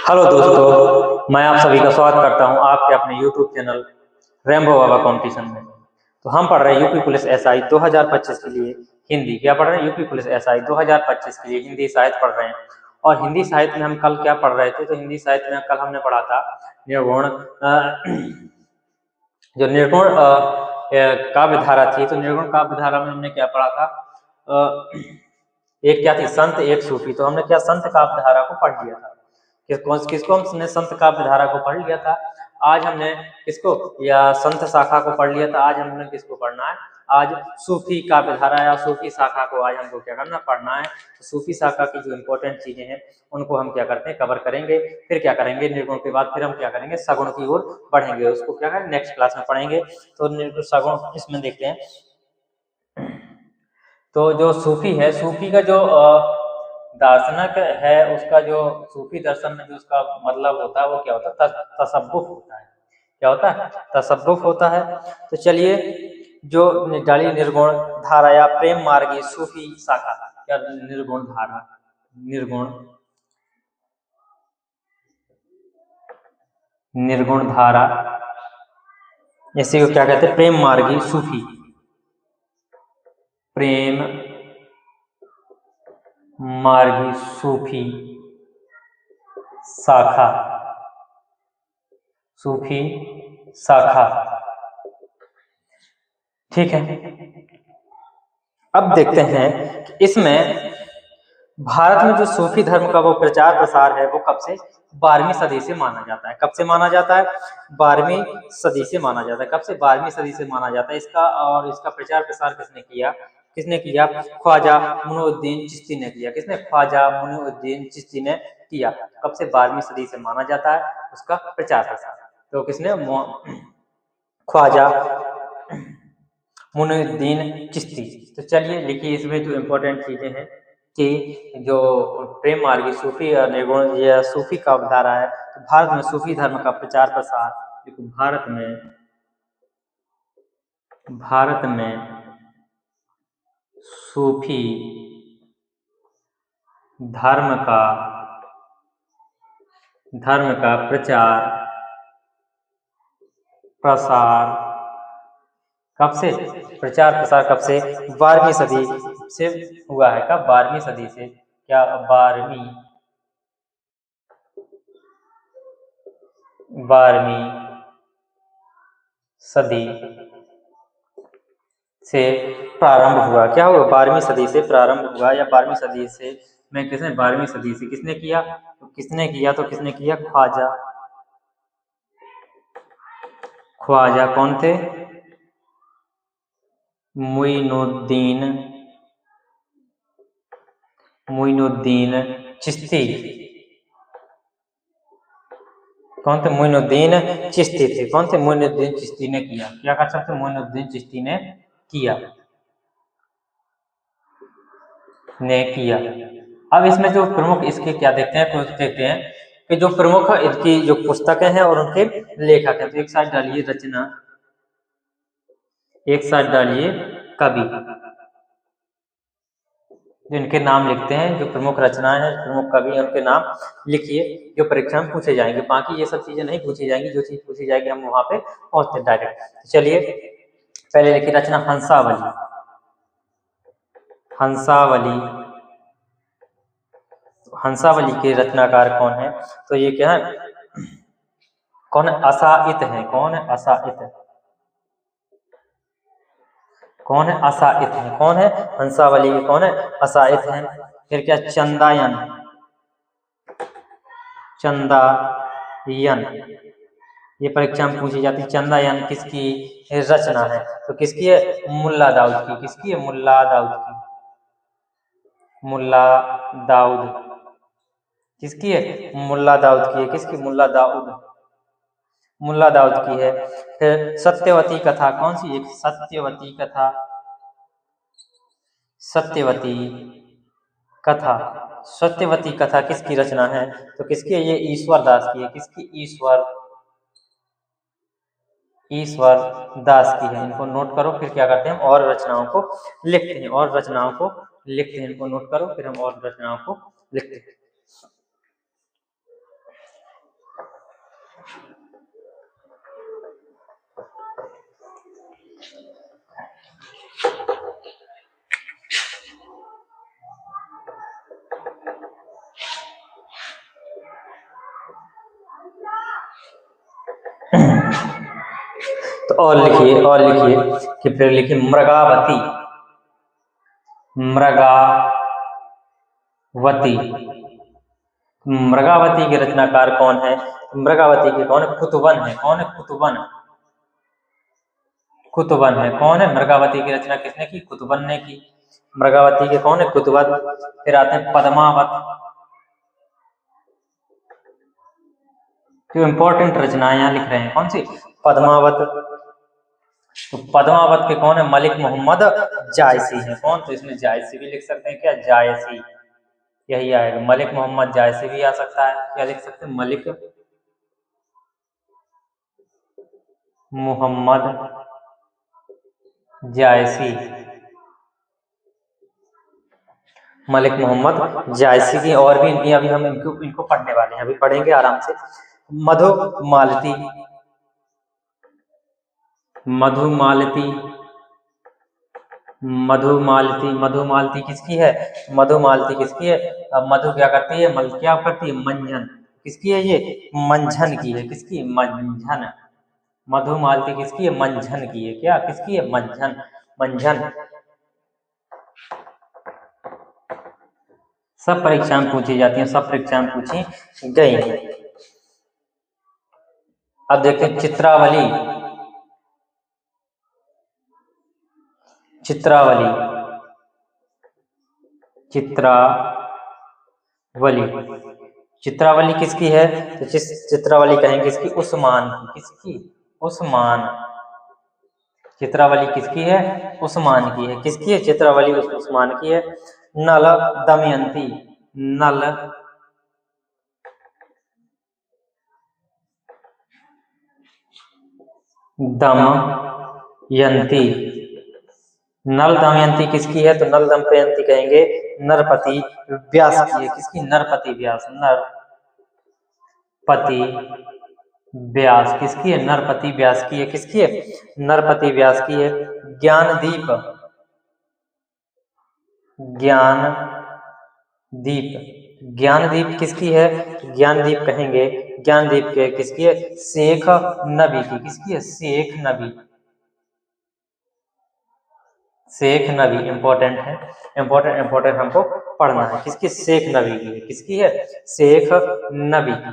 Hello दोस्तों, मैं आप सभी का स्वागत करता हूं आपके अपने YouTube चैनल रेम्बो बाबा कंपटीशन में। तो हम पढ़ रहे हैं यूपी पुलिस एसआई 2025 के लिए हिंदी। क्या पढ़ रहे हैं? यूपी पुलिस एसआई 2025 के लिए हिंदी साहित्य पढ़ रहे हैं। और हिंदी साहित्य में हम कल क्या पढ़ रहे थे? तो हिंदी साहित्य में कल हमने पढ़ा था निर्गुण, जो निर्गुण काव्य धारा थी। तो निर्गुण काव्य धारा में हमने क्या पढ़ा था? एक क्या थी? संत, एक सूफी। तो हमने क्या संत काव्य धारा को पढ़ लिया था। किसको हमने संत काव्य धारा को पढ़ लिया था। आज हमने किसको? या संत शाखा को पढ़ लिया था। आज हमने किसको पढ़ना है? आज सूफी काव्य धारा या सूफी शाखा को आज हमको क्या करना? पढ़ना है। तो सूफी शाखा की जो इम्पोर्टेंट चीजें हैं उनको हम क्या करते हैं? कवर करेंगे। फिर क्या करेंगे? निर्गुण के बाद फिर हम क्या करेंगे? सगुण की ओर बढ़ेंगे। उसको क्या करें? नेक्स्ट क्लास में पढ़ेंगे। तो निर्गुण सगुण इसमें देखते हैं। तो जो सूफी है, सूफी का जो दार्शनिक है, उसका जो सूफी दर्शन में जो उसका मतलब होता है वो क्या होता है? तसव्वुफ होता है। क्या होता है? तसव्वुफ होता है। तो चलिए, जो डाली निर्गुण धारा या प्रेम मार्गी सूफी शाखा, क्या निर्गुण धारा, निर्गुण धारा, इसी को क्या कहते हैं? प्रेम मार्गी सूफी, प्रेम मार्गी सूफी शाखा, सूफी शाखा। ठीक है, अब देखते हैं कि इसमें भारत में जो सूफी धर्म का वो प्रचार प्रसार है वो कब से? 12वीं सदी से माना जाता है। कब से माना जाता है? 12वीं सदी से माना जाता है। कब से? 12वीं सदी से माना जाता है इसका। और इसका प्रचार प्रसार किसने किया? ख्वाजा मुइनुद्दीन चिश्ती ने किया। किसने? ख्वाजा मुइनुद्दीन चिश्ती ने किया। कब से? 12वीं सदी से माना जाता है उसका प्रचार प्रसार। तो किसने? ख्वाजा मुइनुद्दीन चिश्ती। तो चलिए लिखिए इसमें जो इम्पोर्टेंट चीजें हैं कि जो प्रेम मार्गी सूफी निर्गुण या सूफी का धारा है। तो भारत में सूफी धर्म का प्रचार प्रसार, भारत में सूफी धर्म का प्रचार प्रसार कब से? प्रचार प्रसार कब से? 12वीं सदी से हुआ है। कब? 12वीं सदी से। क्या? 12वीं सदी से प्रारंभ हुआ। क्या हुआ? 12वीं सदी से प्रारंभ हुआ या 12वीं सदी से मैं किसने? 12वीं सदी से किसने किया? तो किसने किया? ख्वाजा कौन थे? मुइनुद्दीन चिश्ती। कौन थे? मुइनुद्दीन चिश्ती थे। कौन थे? मुइनुद्दीन चिश्ती ने किया। क्या कर सकते? मुइनुद्दीन चिश्ती ने किया। अब इसमें जो प्रमुख इसके क्या देखते हैं? कुछ देखते हैं कि जो प्रमुख इनकी जो पुस्तकें हैं और उनके लेखक हैं। तो एक साइड डालिए रचना, एक साइड डालिए कवि, जिनके नाम लिखते हैं। जो प्रमुख रचनाएं हैं, प्रमुख कवि हैं, उनके नाम लिखिए जो परीक्षा में पूछे जाएंगे। बाकी ये सब चीजें नहीं पूछी जाएंगी। जो चीज पूछी जाएगी हम वहां पे पहुंचते डायरेक्ट। चलिए पहले लिखिए रचना हंसावली। हंसावली के रचनाकार कौन है? तो ये क्या है? कौन है? असाइत है। कौन है? असाइत है। कौन है? असाइत है। कौन है? हंसावली के कौन है? असाइत है। फिर क्या? चंदायन, ये परीक्षा में पूछी जाती है। चंदायन किसकी रचना है? तो किसकी है? मुल्ला दाऊद की। किसकी है? मुल्ला दाऊद की। किसकी है? मुल्ला दाऊद की है। किसकी? मुल्ला दाऊद की है। फिर सत्यवती कथा कौन सी? एक सत्यवती कथा किसकी रचना है? तो किसकी है? ये ईश्वर दास की है। किसकी? ईश्वर दास की है। इनको नोट करो। फिर क्या करते हैं? और रचनाओं को लिखते हैं। इनको नोट करो। फिर हम और रचनाओं को लिखते हैं। तो और लिखिए कि फिर लिखिए मृगावती। मृगावती, मृगावती के रचनाकार कौन है? मृगावती के कौन है? कुतुबन है। कौन है? कुतुबन। कुतुबन है। कौन है? मृगावती की रचना किसने की? कुतुबन ने की। मृगावती के कौन है? कुतुबन। फिर आते हैं पद्मावत। जो इंपॉर्टेंट रचनाएं यहाँ लिख रहे हैं कौन सी? पद्मावत। तो पद्मावत के कौन है? मलिक मोहम्मद जायसी है। कौन? तो इसमें जायसी भी लिख सकते हैं। क्या? जायसी, यही आएगा। मलिक मोहम्मद जायसी भी आ सकता है। क्या लिख सकते हैं? मलिक मोहम्मद जायसी। मलिक मोहम्मद जायसी की और भी इनकी अभी हम इनको पढ़ने वाले हैं, अभी पढ़ेंगे आराम से। मधुमालती। मधुमालती, मधुमालती, मधुमालती किसकी है? मधुमालती किसकी है? अब मधु क्या करती है? क्या करती है? मंजन। किसकी है ये? मंझन की है। किसकी? मंझन। मधुमालती किसकी है? मंझन की है। क्या किसकी है? मंझन। मंझन। सब परीक्षा में पूछी जाती है, सब परीक्षा में पूछी गई है। अब देखते हैं चित्रावली। चित्रावली, चित्रावली, चित्रावली किसकी है? तो चित्रावली कहेंगे किसकी? उस्मान की। किसकी? उस्मान। चित्रावली किसकी है? उस्मान की है। किसकी है? चित्रावली उस्मान की है। नल दमयंती। नल दमयंती, नल दमयंती किसकी है? तो नल दमयंती कहेंगे नरपति व्यास की है। किसकी? नरपति व्यास। नरपति व्यास किसकी है? नरपति व्यास की है। किसकी है? नरपति व्यास की है। ज्ञानदीप, ज्ञानदीप, ज्ञानदीप किसकी है? ज्ञानदीप कहेंगे ज्ञानदीप के किसकी है? शेख नबी की। किसकी है? शेख नबी। शेख नबी इंपॉर्टेंट है, इंपॉर्टेंट हमको पढ़ना है। किसकी? शेख नबी की है। किसकी है? शेख नबी की।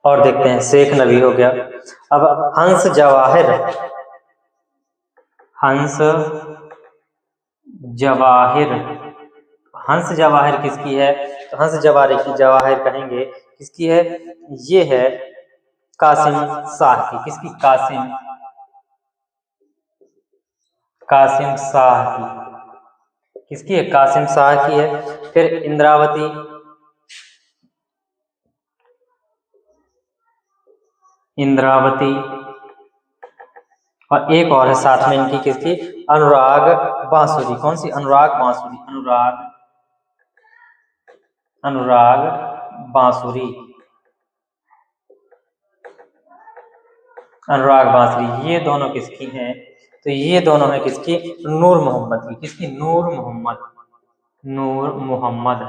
और देखते हैं, शेख नबी हो गया। अब हंस जवाहिर, हंस जवाहिर, हंस जवाहिर किसकी है? तो हंस जवाहिर कहेंगे किसकी है? ये है कासिम शाह की। किसकी? कासिम शाह की। किसकी है? कासिम शाह की है। फिर इंद्रावती, इंद्रावती, और एक और है साथ में इनकी। किसकी? अनुराग बांसुरी। कौन सी? अनुराग बांसुरी। अनुराग बांसुरी, अनुराग बांसुरी। ये दोनों किसकी हैं? तो ये दोनों है किसकी? नूर मोहम्मद की। किसकी? नूर मोहम्मद। नूर मोहम्मद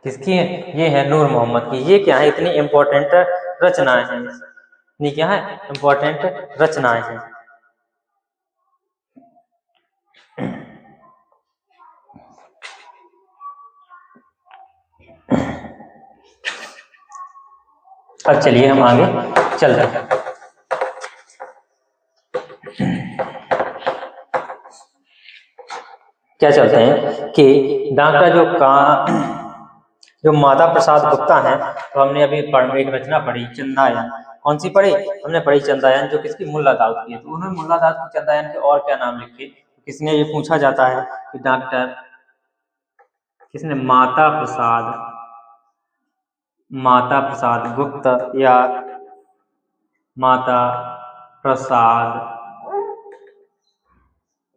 किसकी है? ये है नूर मोहम्मद की। ये क्या है? इतनी इंपॉर्टेंट रचनाएं हैं। ये क्या है? इंपॉर्टेंट रचनाएं हैं। अब चलिए हम आगे चलते हैं। क्या चलते हैं कि डॉक्टर जो माता प्रसाद गुप्ता हैं, तो हमने अभी एक रचना पढ़ी चंदायन। कौन सी पढ़ी? हमने पढ़ी चंदायन, जो किसकी? मुल्ला दाऊद की है। तो उन्होंने मुल्ला दाऊद की चंदायन के और क्या नाम लिखे? किसने? ये पूछा जाता है कि डॉक्टर किसने माता प्रसाद गुप्त या माता प्रसाद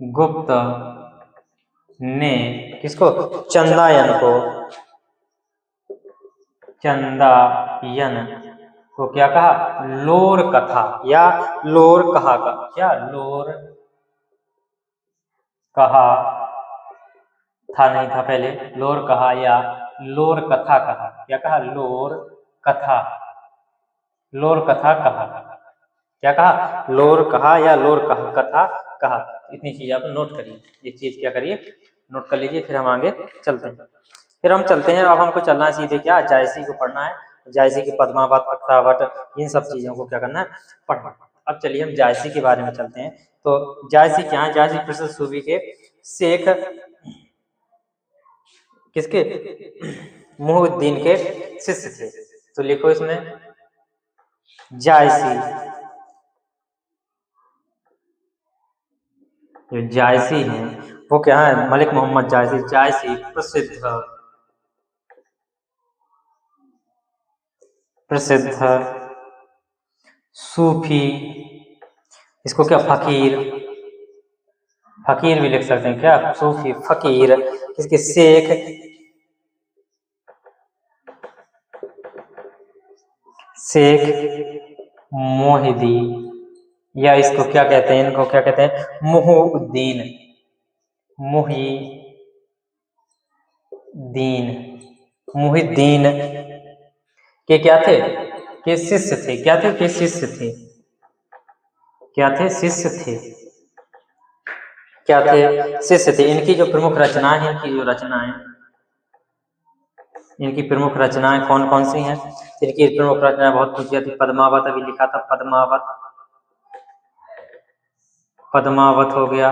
गुप्त ने किसको? चंदायन को क्या कहा? लोर कथा या लोर कहा का। क्या? लोर कहा था नहीं था पहले, लोर कहा या लोर कथा कहा। क्या कहा? लोर कथा, लोर कथा कहा। क्या कहा? लोर कहा या लोर कहा, कथा कहा। इतनी चीज आप नोट करिए, ये चीज क्या करिए, नोट कर लीजिए। फिर हम आगे चलते हैं। फिर हम चलते हैं, अब हमको चलना है सीधे क्या, जायसी को पढ़ना है। जायसी की पद्मावत, अक्षरावट, इन सब चीजों को क्या करना है, पढ़ना। अब चलिए हम जायसी के बारे में चलते हैं। तो जायसी क्या है? जायसी प्रसिद्ध सूफी के शेख किसके, मुहिउद्दीन के शिष्य थे। तो लिखो इसमें जायसी। जो जायसी हैं वो क्या है? मलिक मोहम्मद जायसी। जायसी प्रसिद्ध प्रसिद्ध सूफी, इसको क्या फकीर, फकीर भी लिख सकते हैं क्या, सूफी फकीर, किसके, शेख, शेख मोहिदी, या इसको क्या कहते हैं, इनको क्या कहते हैं, मुहिउद्दीन, मुहिउद्दीन, मुहिउद्दीन के क्या थे, के शिष्य थे। क्या थे? के शिष्य थे। क्या थे? शिष्य थे। क्या थे? शिष्य थे। इनकी जो प्रमुख रचनाएं हैं, इनकी जो रचनाएं, इनकी प्रमुख रचनाएं कौन कौन सी हैं? इनकी प्रमुख रचनाएं बहुत पूछी जाती। पद्मावत अभी लिखा था, पद्मावत, पद्मावत हो गया,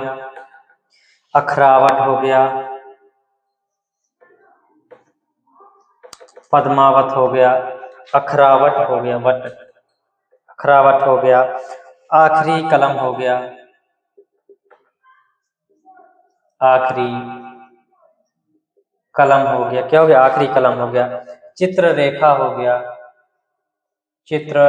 अखरावट हो गया, पद्मावत हो गया, अखरावट हो गया, वट, अखरावट हो गया, आखिरी कलम हो गया, आखिरी कलम हो गया। क्या हो गया? आखिरी कलम हो गया। चित्र रेखा हो गया, चित्र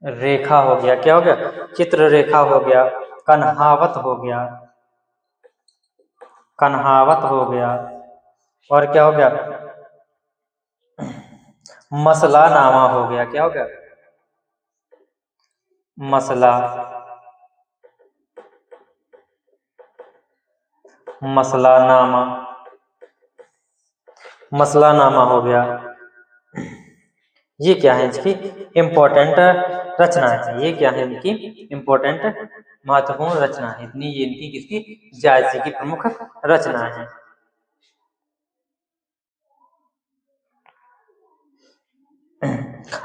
रेखा हो गया। क्या हो गया? चित्र रेखा हो गया। कन्हावत हो गया, कन्हावत हो गया। और क्या हो गया? मसला नामा हो गया। क्या हो गया? मसला, मसला नामा, मसला नामा हो गया। ये क्या है? इसकी इम्पोर्टेंट रचनाएं हैं। ये क्या है? इनकी इम्पोर्टेंट महत्वपूर्ण रचना है। इतनी ये इनकी किसकी, जायसी की प्रमुख रचनाएं हैं।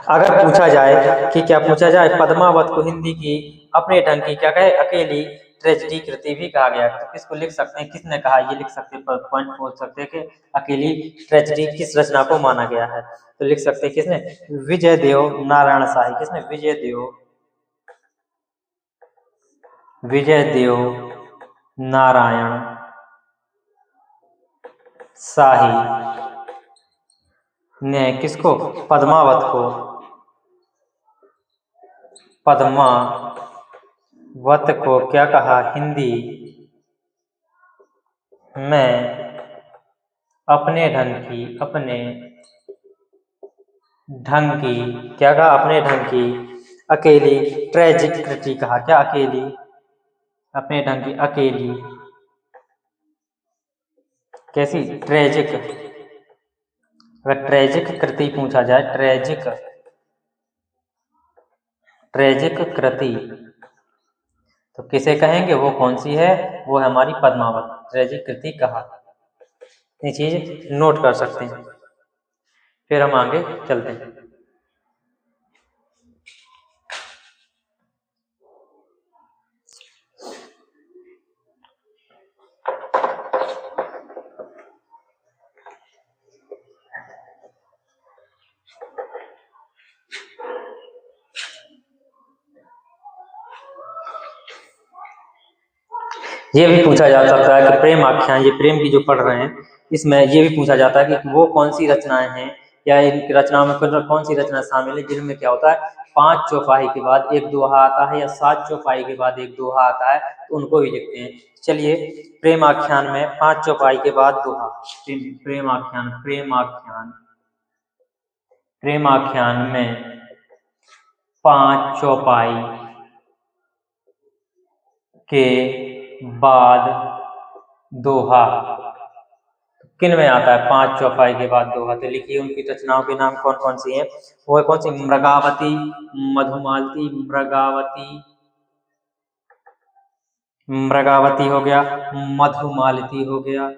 अगर पूछा जाए कि क्या पूछा जाए, पद्मावत को हिंदी की अपने ढंग की क्या कहे, अकेली ट्रेजेडी कृति भी कहा गया। तो किसको लिख सकते हैं, किसने कहा, ये लिख सकते हैं, पॉइंट पूछ सकते हैं कि अकेली ट्रेजेडी किस रचना को माना गया है। तो लिख सकते हैं किसने, विजय देव नारायण शाही। किसने? विजय देव, विजय देव नारायण शाही ने किसको, पद्मावत को, पद्मावत को क्या कहा, हिंदी में अपने ढंग की, अपने ढंग की, क्या कहा, अपने ढंग की अकेली ट्रेजिक कृति कहा। क्या? अकेली, अपने ढंग की अकेली, कैसी, ट्रेजिक। अगर ट्रेजिक कृति पूछा जाए, ट्रेजिक, ट्रेजिक कृति, तो किसे कहेंगे, वो कौन सी है, वो है हमारी पद्मावत, ट्रेजिक कृति कहा। ये चीज नोट कर सकते हैं। फिर हम आगे चलते हैं। ये भी पूछा जा सकता है कि प्रेम आख्यान, ये प्रेम की जो पढ़ रहे हैं, इसमें ये भी पूछा जाता है कि वो कौन सी रचनाएं हैं, या इन रचनाओं में कौन सी रचना शामिल है जिनमें क्या होता है, 5 चौपाई के बाद एक दोहा आता है, या 7 चौपाई के बाद एक दोहा आता है, तो उनको भी लिखते हैं। चलिए, प्रेम आख्यान में 5 चौपाई के बाद दोहा, प्रेम आख्यान, प्रेम आख्यान, प्रेम आख्यान में 5 चौपाई के बाद दोहा किन में आता है? 5 चौपाई के बाद दोहा। तो लिखिए उनकी रचनाओं के नाम कौन कौन सी हैं। वो है कौन सी? मृगावती, मधुमालती, मृगावती हो गया, मधुमालती हो गया,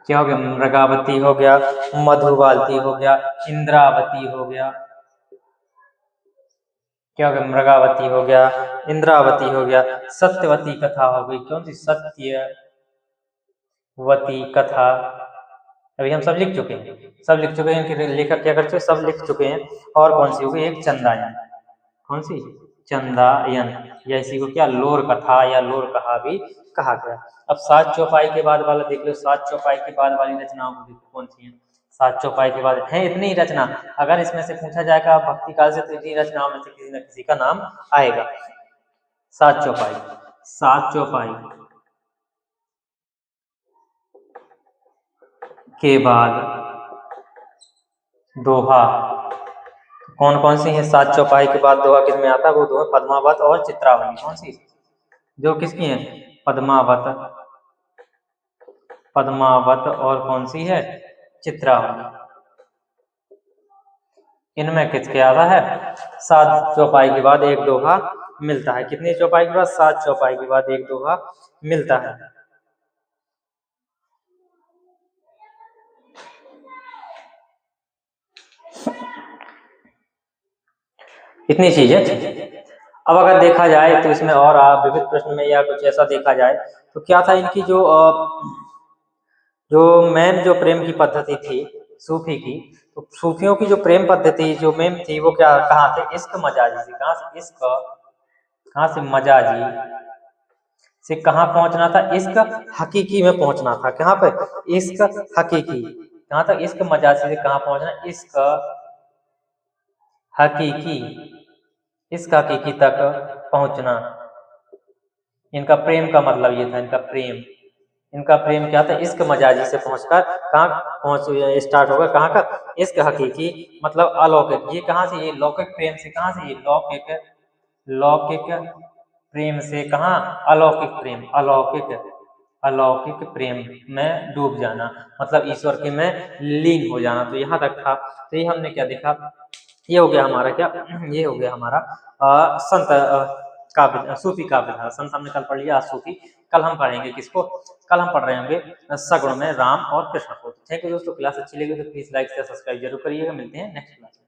क्या हो गया? मृगावती हो गया, मधुमालती हो गया, इंद्रावती हो गया, क्या हो गया? मृगावती हो गया, इंद्रावती हो गया, सत्यवती कथा हो गई। कौन सी? सत्यवती कथा। अभी हम सब लिख चुके हैं, सब लिख चुके हैं। इनके लेखक क्या कर चुके? सब लिख चुके हैं। और कौन सी हो गई? एक चंदायन। कौन सी? चंदायन। या इसी को क्या लोर कथा या लोर कहा भी कहा गया। अब 7 चौपाई के बाद वाला देख लो। 7 चौपाई के बाद वाली रचनाओं को देखो कौन सी है। 7 चौपाई के बाद है इतनी ही रचना। अगर इसमें से पूछा जाएगा भक्ति काल से तो इतनी रचनाओं में से किसी न किसी का नाम आएगा। 7 चौपाई, 7 चौपाई के बाद दोहा कौन कौन सी है? 7 चौपाई के बाद दोहा किसमें आता है? वो दोहा पद्मावत और चित्रावली। कौन सी? जो किसकी है? पद्मावत, पद्मावत और कौन सी है? चित्रावली। इनमें किसके आता है? 7 चौपाई के बाद एक दोहा मिलता है। कितनी चौपाई के बाद? 7 चौपाई के बाद एक दोहा मिलता है। इतनी चीज है। अब अगर देखा जाए तो इसमें और विविध प्रश्न में या कुछ ऐसा देखा जाए तो क्या था इनकी जो मेन जो प्रेम की पद्धति थी सूफी की, तो सूफियों की जो प्रेम पद्धति जो मेन थी वो क्या कहाँ थे? इश्क मजाजी से। कहाँ से? इश्क, कहाँ से? मजाजी से कहाँ पहुंचना था? इश्क हकीकी में पहुंचना था। कहाँ पे? इश्क हकीकी। कहाँ तक? इश्क मजाजी से कहाँ पहुंचना? इश्क हकीकी, इश्क हकीकी तक पहुंचना। इनका प्रेम का मतलब ये था। इनका प्रेम क्या था? इश्क मजाजी से पहुंचकर कहाँ पहुंच स्टार्ट होगा? कहाँ का? इश्क हकीकी मतलब अलौकिक। ये कहाँ से? ये लौकिक प्रेम से। कहाँ से? ये लौकिक प्रेम से। कहाँ? अलौकिक प्रेम, अलौकिक प्रेम में डूब जाना मतलब ईश्वर के में लीन हो जाना। तो यहाँ तक था। तो ये हमने क्या देखा? ये हो गया हमारा क्या? ये हो गया हमारा संत काव्य, सूफी काव्य धारा। संत हमने कल पढ़ लिया, आज सूफी। कल हम पढ़ेंगे किसको? कल हम पढ़ रहे होंगे सगुण में राम और कृष्ण को। थैंक यू दोस्तों। क्लास अच्छी लगी तो प्लीज लाइक से सब्सक्राइब जरूर करिएगा। मिलते हैं नेक्स्ट क्लास में।